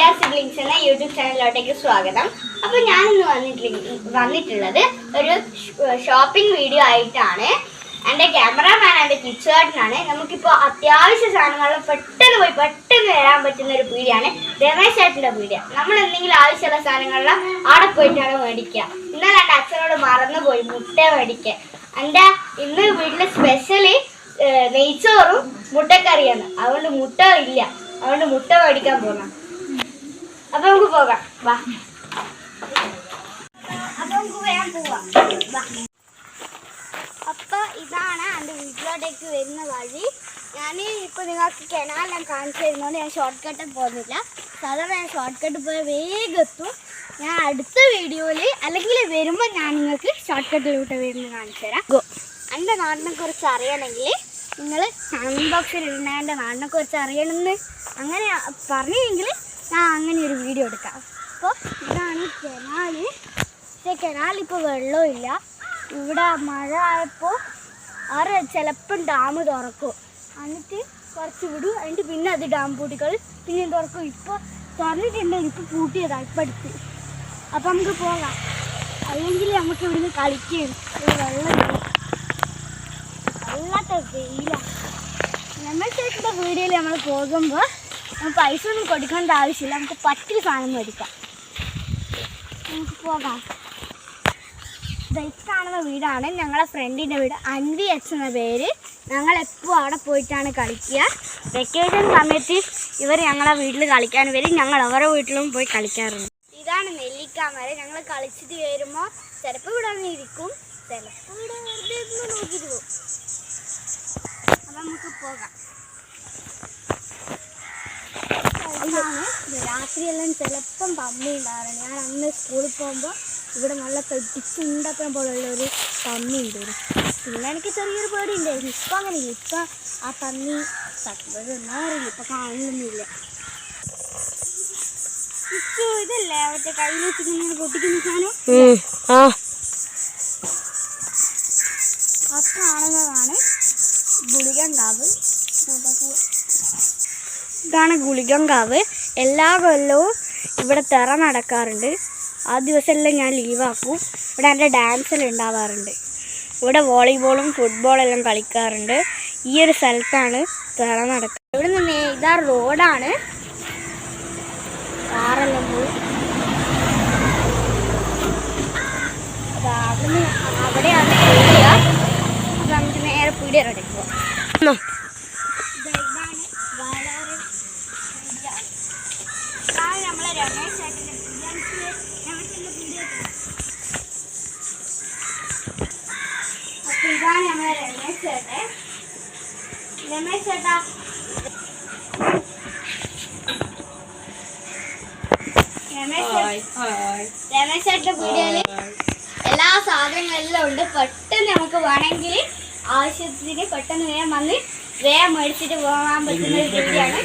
Jaya Siblings എന്ന YouTube ചാനലിലോട്ടേക്ക് സ്വാഗതം. അപ്പോൾ ഞാൻ ഇന്ന് വന്നിട്ടുള്ളത് ഒരു ഷോപ്പിംഗ് വീഡിയോ ആയിട്ടാണ്. എൻ്റെ ക്യാമറാമാൻ എൻ്റെ കിച്ചുവേട്ടനാണ്. നമുക്കിപ്പോൾ അത്യാവശ്യ സാധനങ്ങൾ പെട്ടെന്ന് വരാൻ പറ്റുന്ന ഒരു പീടിയാണ് രമേശ് ചേട്ടൻ്റെ പീടിയ. നമ്മൾ എന്തെങ്കിലും ആവശ്യമുള്ള സാധനങ്ങളെല്ലാം അവിടെ പോയിട്ടാണ് മേടിക്കുക. ഇന്നലെ എൻ്റെ അച്ഛനോട് മറന്നുപോയി മുട്ട മേടിക്കാൻ. എൻ്റെ ഇന്ന് വീട്ടിലെ സ്പെഷ്യലി നെയ്ച്ചോറും മുട്ടക്കറിയാണ്. അതുകൊണ്ട് മുട്ട ഇല്ല, അതുകൊണ്ട് മുട്ട മേടിക്കാൻ പോകണം. അപ്പൊ നമുക്ക് പോകാം, വാ. അപ്പൊ നമുക്ക് വേഗം പോവാം, വാ. അപ്പൊ ഇതാണ് എൻ്റെ വീട്ടിലോട്ടേക്ക് വരുന്ന വഴി. ഞാൻ ഇപ്പൊ നിങ്ങൾക്ക് കെനാലെല്ലാം കാണിച്ചു തരുന്നതുകൊണ്ട് ഞാൻ ഷോർട്ട് കട്ടിൽ പോകുന്നില്ല. സാധാരണ ഞാൻ ഷോർട്ട് കട്ട് പോയ വേഗം എത്തും. ഞാൻ അടുത്ത വീഡിയോയിൽ അല്ലെങ്കിൽ വരുമ്പോൾ ഞാൻ നിങ്ങൾക്ക് ഷോർട്ട് കട്ടിലോട്ട് വരുന്നത് കാണിച്ചു തരാം. എൻ്റെ നാടിനെ കുറിച്ച് അറിയണമെങ്കിൽ നിങ്ങൾ കമൻറ്റ് ബോക്സിൽ ഇടുന്ന എൻ്റെ നാടിനെ കുറിച്ച് അറിയണമെന്ന് അങ്ങനെ പറഞ്ഞെങ്കിൽ ഞാൻ അങ്ങനെ ഒരു വീഡിയോ എടുക്കാം. അപ്പോൾ ഇതാണ് കെനാല്. പക്ഷേ കെനാലിപ്പോൾ വെള്ളമില്ല. ഇവിടെ മഴ ആയപ്പോൾ ആറ് ചിലപ്പം ഡാം തുറക്കും, എന്നിട്ട് കുറച്ച് വിടും, എന്നിട്ട് പിന്നെ അത് ഡാം പൂട്ടിക്കളി പിന്നെയും തുറക്കും. ഇപ്പോൾ തുറന്നിട്ടുണ്ടെങ്കിൽ ഇപ്പോൾ പൂട്ടിയതാണ് ഇപ്പം അടുത്ത്. അപ്പം നമുക്ക് പോകാം, അല്ലെങ്കിൽ നമുക്ക് ഇവിടുന്ന് കളിക്കുകയും വെള്ളമില്ല, വല്ലാത്ത വെയിലാണ്. നമ്മൾ ചേട്ടൻ്റെ വീഡിയോയിൽ നമ്മൾ പോകുമ്പോൾ നമുക്ക് പൈസ ഒന്നും കൊടുക്കേണ്ട ആവശ്യമില്ല, നമുക്ക് പറ്റിയ സാധനം മേടിക്കാം. നമുക്ക് പോകാം. ഇതാണെന്ന വീടാണ് ഞങ്ങളെ ഫ്രണ്ടിൻ്റെ വീട്, അൻവി എച്ച് എന്ന പേര്. ഞങ്ങളെപ്പോൾ അവിടെ പോയിട്ടാണ് കളിക്കുക. വെക്കേഷൻ സമയത്ത് ഇവർ ഞങ്ങളെ വീട്ടിൽ കളിക്കാൻ വരും, ഞങ്ങൾ അവരുടെ വീട്ടിലും പോയി കളിക്കാറുണ്ട്. ഇതാണ് നെല്ലിക്കാമര. ഞങ്ങൾ കളിച്ചിട്ട് വരുമ്പോൾ ചിലപ്പോൾ ഇവിടെ വന്ന് ഇരിക്കും, ചിലപ്പോൾ ഇവിടെ വെറുതെ നോക്കിയിട്ട് പോകും. അപ്പം നമുക്ക് പോകാം. രാത്രിയെല്ലാം ചിലപ്പം പമ്മി ഉണ്ടാകാറുണ്ട്. ഞാൻ അന്ന് സ്കൂളിൽ പോകുമ്പോൾ ഇവിടെ നല്ല പെട്ടിച്ചുണ്ടാക്കാൻ പോലുള്ളൊരു പമ്മി ഉണ്ട്. പിന്നെ എനിക്ക് ചെറിയൊരു പേടി ഉണ്ടായിരുന്നു. ഇപ്പം അങ്ങനെയില്ല. ഇപ്പം ആ പന്നി എന്നാ അറിയില്ല, ഇപ്പം കാണുന്നൊന്നുമില്ല. ഇതല്ലേ മറ്റേ കയ്യിൽ വെച്ചിങ്ങനെ പൊട്ടിക്കുന്ന സാധനം, അത് കാണുന്നതാണ് ഗുളികങ്കാവ്. ഇതാണ് ഗുളികങ്കാവ്. എല്ലാ കൊല്ലവും ഇവിടെ തെറ നടക്കാറുണ്ട്. ആ ദിവസമെല്ലാം ഞാൻ ലീവാക്കും. ഇവിടെ എൻ്റെ ഡാൻസെല്ലാം ഉണ്ടാവാറുണ്ട്. ഇവിടെ വോളിബോളും ഫുട്ബോളെല്ലാം കളിക്കാറുണ്ട്. ഈ ഒരു സ്ഥലത്താണ് തെറ നടക്കുക. ഇവിടെ നിന്ന് ഇതാ റോഡാണ്, കാറെല്ലാം പോയി. അവിടെയാണ് പീടിക. അപ്പം നമുക്ക് നേരെ പീടികയിലേക്ക് പോവാം. നമ്മളെ രമേശ് ചേട്ടൻ്റെ അപ്പോൾ ഇതാണ് നമ്മളെ രമേശ് ചേട്ടൻ. രമേശ് ചേട്ടാ, രമേശ് ചേട്ടൻ്റെ വീഡിയോയിൽ എല്ലാ സാധനങ്ങളെല്ലാം ഉണ്ട്. പെട്ടെന്ന് നമുക്ക് വേണമെങ്കിൽ ആവശ്യത്തിന് പെട്ടെന്ന് വേഗം വന്ന് വേഗം മേടിച്ചിട്ട് പോകാൻ പറ്റുന്ന ഒരു പീടിയാണ്.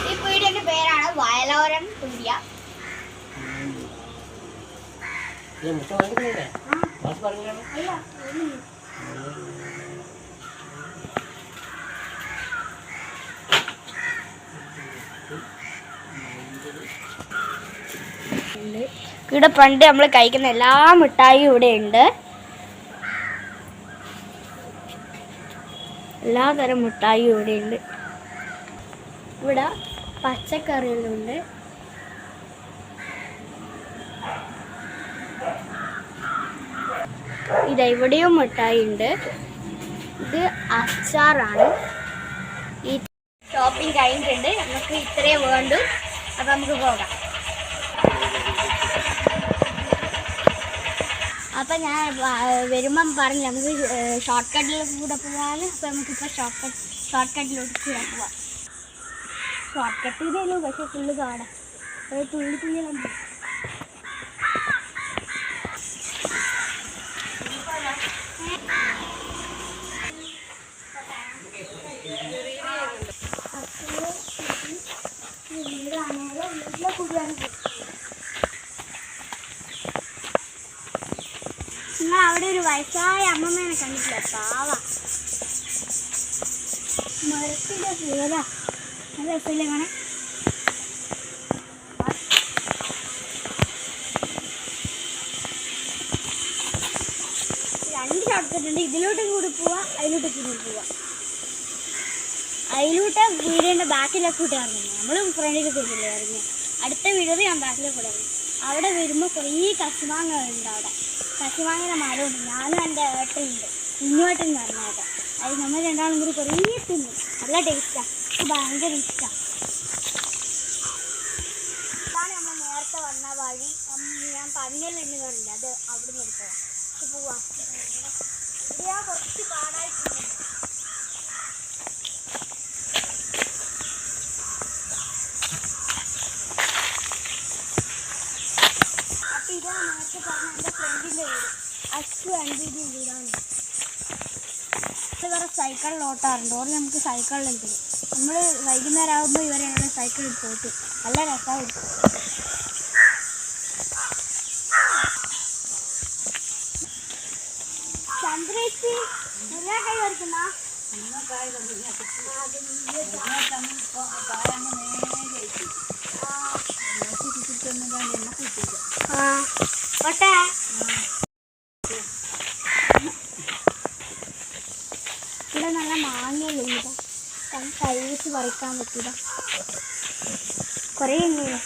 ഈ പീടിയുടെ പേരാണ് വയലോരം പീടിയ. ഇവിടെ പണ്ട് നമ്മൾ കഴിക്കുന്ന എല്ലാ മിഠായിയും ഇവിടെ ഉണ്ട്. എല്ലാ തരം മിഠായിയും ഇവിടെ ഉണ്ട്. ഇവിടെ പച്ചക്കറികളുണ്ട്. ഇതെവിടെയും മിഠായി ഉണ്ട്. ഇത് അച്ചാറാണ്. ഈ ഷോപ്പിംഗ് കഴിഞ്ഞിട്ടുണ്ട്, നമുക്ക് ഇത്രയേ വേണ്ടു. അപ്പം നമുക്ക് പോകാം. അപ്പം ഞാൻ വരുമ്പം പറഞ്ഞു നമുക്ക് ഷോർട്ട് കട്ടിലേക്ക് കൂടെ പോകാൻ. അപ്പം നമുക്കിപ്പോൾ ഷോർട്ട് കട്ടിലോട്ട് പോവാം. ഷോർട്ട് കട്ട് ഇതല്ലോ, പക്ഷേ ഫുള്ള് കാടാ. തുള്ളിയാണ്. വീട്ടിലെ കുടിയാണ്. നിങ്ങൾ അവിടെ ഒരു വയസ്സായ അമ്മമ്മേനെ കണ്ടിട്ടില്ല, പാവ. മരത്തിൻ്റെ പേരാ നല്ല രസമില്ലേ കാണാൻ? രണ്ട് ഷോർട്ട് കട്ട് ഉണ്ട്. ഇതിലോട്ടും കൂടി പോവാം, അതിലോട്ടൊക്കെ കൂടി പോവാം. അതിലൂട്ട് വീടിൻ്റെ ബാക്കിലൊക്കെ കൂട്ടി ഇറങ്ങുന്നു. നമ്മൾ ഫ്രണ്ടിൽ കൂട്ടില്ലേ ഇറങ്ങി. അടുത്ത വീഡിയോയിൽ ഞാൻ ബാക്കിലേക്ക് കൂടെ ഇറങ്ങി. അവിടെ വരുമ്പോൾ കുറേ കശുമാങ്ങകളുണ്ട്. അവിടെ കശുമാങ്ങയുടെ മരമുണ്ട്. ഞാനും എൻ്റെ ഏട്ടനുണ്ട്, കുഞ്ഞുവേട്ടൻ എന്ന് പറഞ്ഞാൽ. അത് നമ്മൾ രണ്ടാളും കൂടി കുറേ തിന്നും. നല്ല ടേസ്റ്റാണ്, ഭയങ്കര ഇഷ്ടമാണ്. ഇതാണ് നമ്മൾ നേരത്തെ വന്ന വഴി. ഞാൻ പന്നിയല്ലെന്ന് പറഞ്ഞില്ല, അത് അവിടെ നിന്ന് എടുത്തതാണ്. പോവാം. ഇവിടെയാ കുറച്ച് പാടായിട്ടുണ്ട്. അപ്പം ഇതാണ് നേരത്തെ പറഞ്ഞ എൻ്റെ ഫ്രണ്ടിൻ്റെ വീട്. അച്ചു അൻപീൻ്റെ വീടാണ്. വേറെ സൈക്കിളിൽ ഓട്ടാറുണ്ട്. ഓർ നമുക്ക് സൈക്കിളിലുണ്ട്. നമ്മൾ വൈകുന്നേരം ആകുമ്പോൾ ഇവരെ സൈക്കിളിൽ പോയിട്ട് നല്ല രസമാണ്. ചന്ദ്രേച്ചി എല്ലാ കൈ വരയ്ക്കുന്ന ഓട്ടെ. ഇവിടെ നല്ല മാങ്ങയില്ല, കൈ വെച്ച് പറിക്കാൻ പറ്റില്ല. കുറേ ഉണ്ടല്ലോ.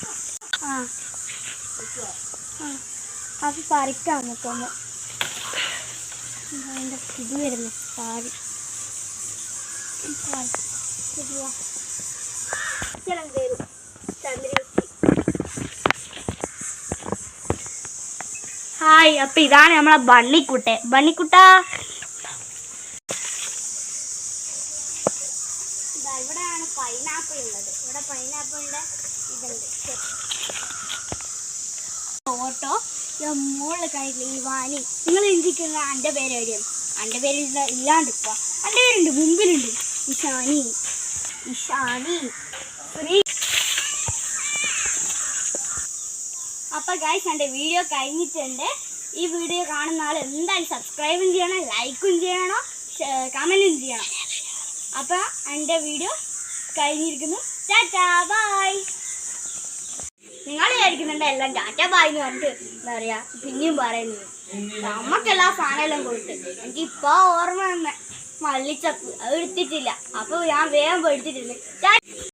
അത് പറിക്കാൻ നോക്കുമ്പോൾ ഇത് വരുന്നു പാടി. ഹായ്, അപ്പൊ ഇതാണ് നമ്മളെ ബണ്ണിക്കുട്ട. ഇവിടെയാണ് പൈനാപ്പിൾ ഉള്ളത്. ഇവിടെ പൈനാപ്പിളിന്റെ ഇതുണ്ട്. ഓട്ടോ മുകളിൽ കഴിയില്ല ഈ വാനി. നിങ്ങൾ ചിന്തിക്കുന്ന എൻ്റെ പേര് എവിടെയാണ്? എൻ്റെ പേര് ഇല്ലാണ്ട് ഇപ്പം എൻ്റെ പേരുണ്ട്, മുമ്പിലുണ്ട്. ഇഷാനി ശ്രീ. അപ്പം ഗൈസ്, എൻ്റെ വീഡിയോ കഴിഞ്ഞിട്ടുണ്ട്. ഈ വീഡിയോ കാണുന്ന ആൾ എന്തായാലും സബ്സ്ക്രൈബും ചെയ്യണം, ലൈക്കും ചെയ്യണം, കമൻറ്റും ചെയ്യണം. അപ്പം എൻ്റെ വീഡിയോ കഴിഞ്ഞിരിക്കുന്നു. Tata bye. നിങ്ങൾ വിചാരിക്കുന്നുണ്ട് എല്ലാം ടാറ്റാ ബായ് എന്ന് പറഞ്ഞിട്ട് എന്താ പറയുക, പിന്നെയും പറയുന്നത്. നമുക്കെല്ലാ സാധനമെല്ലാം കൊടുത്ത് എനിക്കിപ്പോൾ ഓർമ്മ തന്നെ മല്ലിച്ചപ്പ് അത് എടുത്തിട്ടില്ല. അപ്പോൾ ഞാൻ വേഗം എടുത്തിട്ടുണ്ട്.